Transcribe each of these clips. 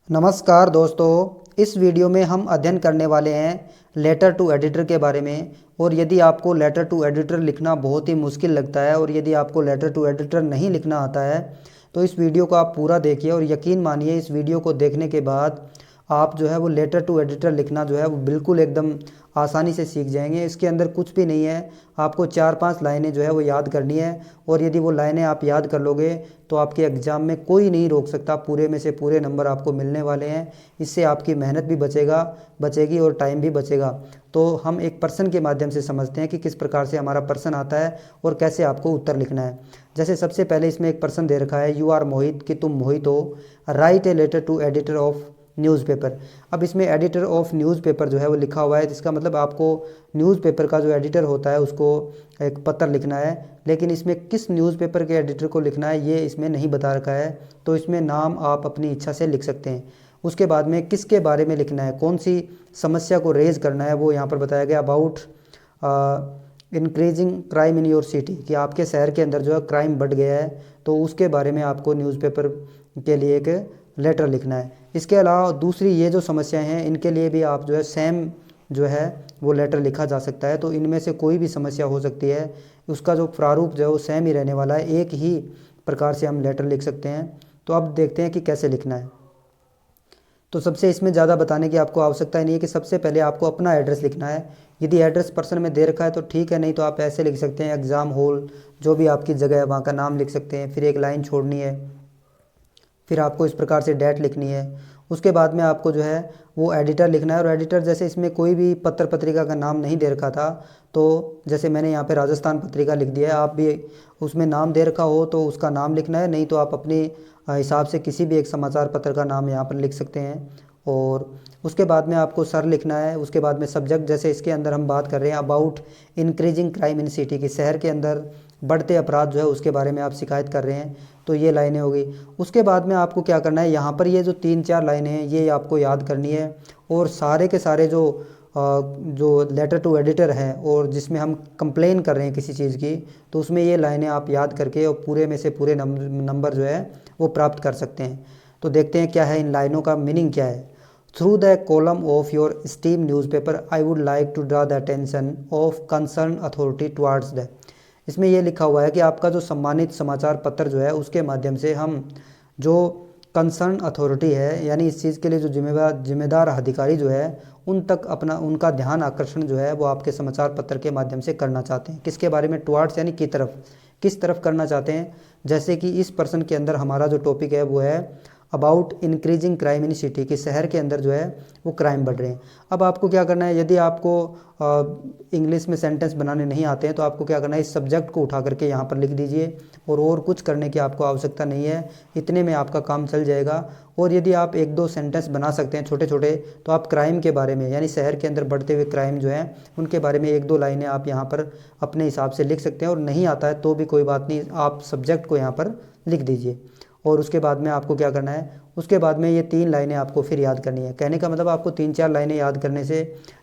नमस्कार दोस्तों, इस वीडियो में हम अध्ययन करने वाले हैं लेटर टू एडिटर के बारे में। और यदि आपको लेटर टू एडिटर लिखना बहुत ही मुश्किल लगता है और यदि आपको लेटर टू एडिटर नहीं लिखना आता है तो इस वीडियो को आप पूरा देखिए और यकीन मानिए इस वीडियो को देखने के बाद आप जो है वो लेटर टू एडिटर लिखना जो है वो बिल्कुल एकदम आसानी से सीख जाएंगे। इसके अंदर कुछ भी नहीं है, आपको 4-5 लाइनें जो है वो याद करनी है और यदि वो लाइनें आप याद कर लोगे तो आपके एग्ज़ाम में कोई नहीं रोक सकता, पूरे में से पूरे नंबर आपको मिलने वाले हैं। इससे आपकी मेहनत भी बचेगी और टाइम भी बचेगा। तो हम एक प्रश्न के माध्यम से समझते हैं कि किस प्रकार से हमारा प्रश्न आता है और कैसे आपको उत्तर लिखना है। जैसे सबसे पहले इसमें एक प्रश्न दे रखा है, यू आर मोहित, कि तुम मोहित हो, write a letter to editor of newspaper. अब इसमें एडिटर ऑफ न्यूज़पेपर जो है वो लिखा हुआ है, जिसका मतलब आपको न्यूज़पेपर का जो एडिटर होता है उसको एक पत्र लिखना है। लेकिन इसमें किस न्यूज़पेपर के एडिटर को लिखना है ये इसमें नहीं बता रखा है, तो इसमें नाम आप अपनी इच्छा से लिख सकते हैं। उसके बाद में किसके बारे में लिखना है, कौन सी समस्या को रेज करना है, वो यहाँ पर बताया गया, about increasing crime in your city, कि आपके शहर के अंदर जो है क्राइम बढ़ गया है तो उसके बारे में आपको न्यूज़पेपर के लिए एक लेटर लिखना है। इसके अलावा दूसरी ये जो समस्याएं हैं इनके लिए भी आप जो है सेम जो है वो लेटर लिखा जा सकता है। तो इनमें से कोई भी समस्या हो सकती है, उसका जो प्रारूप जो है वो सेम ही रहने वाला है, एक ही प्रकार से हम लेटर लिख सकते हैं। तो अब देखते हैं कि कैसे लिखना है। तो सबसे इसमें ज़्यादा बताने की आपको आवश्यकता नहीं है कि सबसे पहले आपको अपना एड्रेस लिखना है। यदि एड्रेस प्रश्न में दे रखा है तो ठीक है, नहीं तो आप ऐसे लिख सकते हैं, एग्ज़ाम हॉल, जो भी आपकी जगह है वहाँ का नाम लिख सकते हैं। फिर एक लाइन छोड़नी है, फिर आपको इस प्रकार से डेट लिखनी है। उसके बाद में आपको जो है वो एडिटर लिखना है। और एडिटर जैसे इसमें कोई भी पत्र पत्रिका का नाम नहीं दे रखा था, तो जैसे मैंने यहाँ पे राजस्थान पत्रिका लिख दिया है, आप भी उसमें नाम दे रखा हो तो उसका नाम लिखना है, नहीं तो आप अपने हिसाब से किसी भी एक समाचार पत्र का नाम यहाँ पर लिख सकते हैं। और उसके बाद में आपको सर लिखना है। उसके बाद में सब्जेक्ट, जैसे इसके अंदर हम बात कर रहे हैं about increasing crime in city, की शहर के अंदर बढ़ते अपराध जो है उसके बारे में आप शिकायत कर रहे हैं, तो ये लाइनें हो गई। उसके बाद में आपको क्या करना है, यहाँ पर ये जो 3-4 लाइनें हैं ये आपको याद करनी है। और सारे के सारे जो लेटर टू एडिटर हैं और जिसमें हम कंप्लेन कर रहे हैं किसी चीज़ की, तो उसमें ये लाइनें आप याद करके और पूरे में से पूरे नंबर जो है वो प्राप्त कर सकते हैं। तो देखते हैं क्या है, इन लाइनों का मीनिंग क्या है। Through the column of your esteemed newspaper I would like to draw the attention of concern authority towards the. इसमें यह लिखा हुआ है कि आपका जो सम्मानित समाचार पत्र जो है उसके माध्यम से हम जो कंसर्न अथॉरिटी है, यानी इस चीज़ के लिए जो जिम्मेदार अधिकारी जो है उन तक उनका ध्यान आकर्षण जो है वो आपके समाचार पत्र के माध्यम से करना चाहते हैं। किसके बारे में, टुवार्ड्स यानी की तरफ, किस तरफ करना चाहते हैं। जैसे कि इस पर्सन के अंदर हमारा जो टॉपिक है वो है about increasing crime in city, कि शहर के अंदर जो है वो क्राइम बढ़ रहे हैं। अब आपको क्या करना है, यदि आपको इंग्लिश में सेंटेंस बनाने नहीं आते हैं तो आपको क्या करना है, इस सब्जेक्ट को उठा करके यहाँ पर लिख दीजिए और कुछ करने की आपको आवश्यकता नहीं है, इतने में आपका काम चल जाएगा। और यदि आप 1-2 सेंटेंस बना सकते हैं छोटे छोटे, तो आप क्राइम के बारे में, यानी शहर के अंदर बढ़ते हुए क्राइम जो है उनके बारे में 1-2 लाइनें आप यहाँ पर अपने हिसाब से लिख सकते हैं। और नहीं आता है तो भी कोई बात नहीं, आप सब्जेक्ट को यहाँ पर लिख दीजिए। और उसके बाद में आपको क्या करना है, उसके बाद में ये 3 लाइनें आपको फिर याद करनी है। कहने का मतलब आपको 3-4 लाइनें याद करने से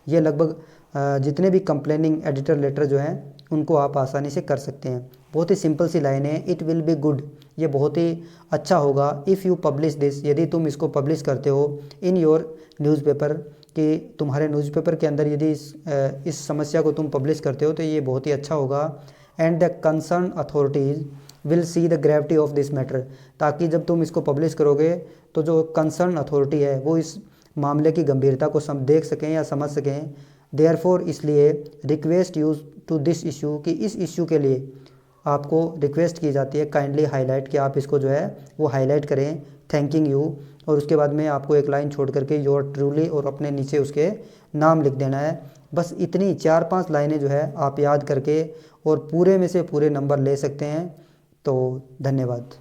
ये लगभग जितने भी कंप्लेनिंग एडिटर लेटर जो हैं उनको आप आसानी से कर सकते हैं। बहुत ही सिंपल सी लाइनें हैं। इट विल बी गुड, ये बहुत ही अच्छा होगा, इफ़ यू पब्लिश दिस, यदि तुम इसको पब्लिश करते हो, इन योर न्यूज़पेपर, कि तुम्हारे न्यूज़पेपर के अंदर यदि इस समस्या को तुम पब्लिश करते हो तो ये बहुत ही अच्छा होगा। And the concern authorities will see the gravity of this matter, ताकि जब तुम इसको पब्लिश करोगे तो जो कंसर्न अथॉरिटी है वो इस मामले की गंभीरता को देख सकें या समझ सकें। देयरफॉर, इसलिए, request use to this issue, कि इस इशू के लिए आपको रिक्वेस्ट की जाती है, काइंडली हाईलाइट, कि आप इसको जो है वो हाईलाइट करें, थैंकिंग यू। और उसके बाद में आपको एक लाइन छोड़ करके योर ट्रूली और अपने नीचे उसके नाम लिख देना है। बस इतनी 4-5 लाइनें जो है आप याद करके और पूरे में से पूरे नंबर ले सकते हैं। तो धन्यवाद।